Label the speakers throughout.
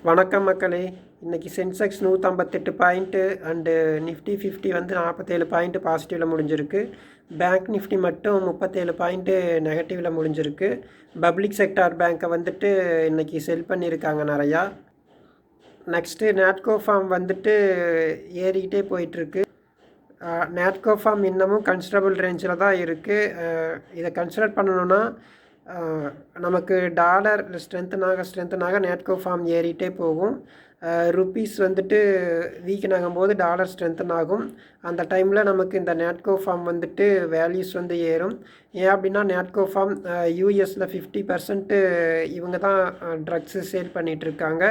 Speaker 1: வணக்கம் மக்களே. இன்றைக்கி சென்செக்ஸ் 158 பாயிண்ட்டு அண்டு நிஃப்டி 50 வந்து 47 பாயிண்ட்டு பாசிட்டிவில் முடிஞ்சிருக்கு. பேங்க் நிஃப்டி மட்டும் 37 பாயிண்ட்டு நெகட்டிவில் முடிஞ்சிருக்கு. பப்ளிக் செக்டார் பேங்க்கை வந்துட்டு இன்றைக்கி செல் பண்ணியிருக்காங்க நிறையா. நெக்ஸ்ட்டு நேட்கோ ஃபார்ம் வந்துட்டு ஏறிக்கிட்டே போயிட்டுருக்கு. நேட்கோ ஃபார்ம் இன்னமும் கன்சிடரபிள் ரேஞ்சில் தான் இருக்குது. இதை கன்சிடர் பண்ணணுன்னா நமக்கு டாலர் ஸ்ட்ரென்த்தனாக நேட்கோ ஃபார்ம் ஏறிட்டே போகும். ருப்பீஸ் வந்துட்டு வீக்கன் ஆகும்போது டாலர் ஸ்ட்ரென்த்தன் ஆகும். அந்த டைமில் நமக்கு இந்த நேட்கோ ஃபார்ம் வந்துட்டு வேல்யூஸ் வந்து ஏறும். ஏன் அப்படின்னா நேட்கோ ஃபார்ம் யூஎஸில் 50% இவங்க தான் ட்ரக்ஸு சேல் பண்ணிகிட்ருக்காங்க.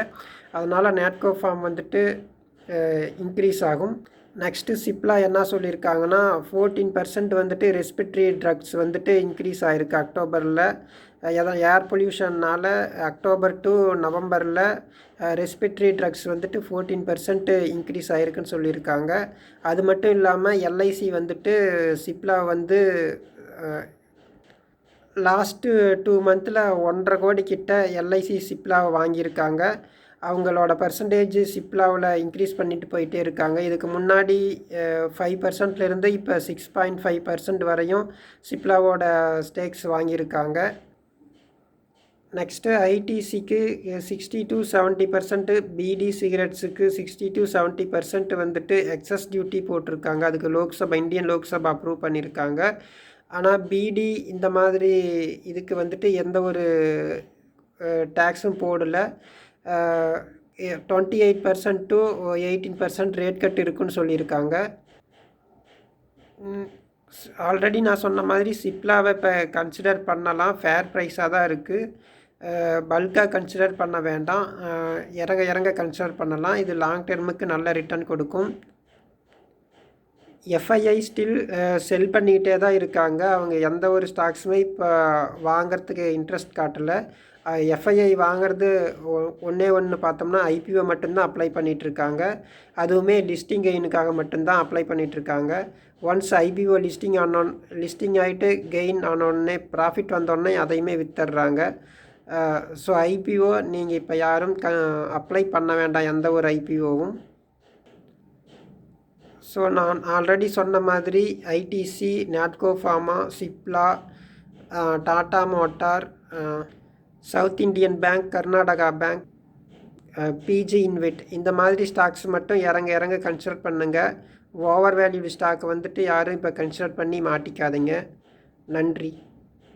Speaker 1: அதனால் நேட்கோ ஃபார்ம் வந்துட்டு இன்க்ரீஸ் ஆகும். நெக்ஸ்ட்டு சிப்லா என்ன சொல்லியிருக்காங்கன்னா 14% வந்துட்டு ரெஸ்பிரேட்டரி ட்ரக்ஸ் வந்துட்டு இன்க்ரீஸ் ஆகிருக்கு அக்டோபரில். ஏர் பொல்யூஷன்னால் அக்டோபர் டு நவம்பரில் ரெஸ்பிரேட்டரி ட்ரக்ஸ் வந்துட்டு 14% இன்க்ரீஸ் ஆகிருக்குன்னு சொல்லியிருக்காங்க. அது மட்டும் இல்லாமல் எல்ஐசி வந்துட்டு சிப்லா வந்து லாஸ்ட்டு 2 மந்தில் 1.5 கோடி கிட்ட எல்ஐசி சிப்லாவை வாங்கியிருக்காங்க. அவங்களோட பர்சன்டேஜ் சிப்லாவில் இன்க்ரீஸ் பண்ணிட்டு போயிட்டே இருக்காங்க. இதுக்கு முன்னாடி 5%லேருந்து இப்போ 6.5% வரையும் சிப்லாவோட ஸ்டேக்ஸ் வாங்கியிருக்காங்க. நெக்ஸ்ட்டு ஐடிசிக்கு 60-70%, பிடி சிகரெட்ஸுக்கு 60-70% வந்துட்டு எக்ஸஸ் டியூட்டி போட்டிருக்காங்க. அதுக்கு இந்தியன் லோக்சபா அப்ரூவ் பண்ணியிருக்காங்க. ஆனால் பிடி இந்த மாதிரி இதுக்கு வந்துட்டு எந்த ஒரு டேக்ஸும் போடலை. 28% to 18% ரேட் கட் இருக்குன்னு சொல்லியிருக்காங்க. ஆல்ரெடி நான் சொன்ன மாதிரி சிப்லாவை இப்போ கன்சிடர் பண்ணலாம். ஃபேர் ப்ரைஸாக தான் இருக்குது. பல்காக கன்சிடர் பண்ண வேண்டாம். இறங்க கன்சிடர் பண்ணலாம். இது லாங் டெர்முக்கு நல்ல ரிட்டர்ன் கொடுக்கும். எஃப்ஐஐ ஸ்டில் செல் பண்ணிக்கிட்டே தான் இருக்காங்க. அவங்க எந்த ஒரு ஸ்டாக்ஸுமே இப்போ வாங்கிறதுக்கு இன்ட்ரெஸ்ட் காட்டலை. எஃப்ஐஐ வாங்கிறது ஒன்று பார்த்தோம்னா ஐபிஓ மட்டும்தான் அப்ளை பண்ணிகிட்ருக்காங்க. அதுவுமே லிஸ்டிங் கெயினுக்காக மட்டும்தான் அப்ளை பண்ணிகிட்ருக்காங்க. ஒன்ஸ் ஐபிஓ லிஸ்டிங் ஆகிட்டு கெயின் ஆனோடனே ப்ராஃபிட் வந்தோடனே அதையுமே விற்றுடுறாங்க. ஸோ ஐபிஓ நீங்கள் இப்போ யாரும் அப்ளை பண்ண வேண்டாம், எந்த ஒரு ஐபிஓவும். ஸோ நான் ஆல்ரெடி சொன்ன மாதிரி ITC, Natco Pharma, Cipla, Tata Motor, South Indian Bank, Karnataka Bank, PG இன்வெட் இந்த மாதிரி ஸ்டாக்ஸ் மட்டும் இறங்க கன்சிடர் பண்ணுங்கள். ஓவர் வேல்யூடு ஸ்டாக் வந்துட்டு யாரும் இப்போ கன்சிடர் பண்ணி மாட்டிக்காதீங்க. நன்றி.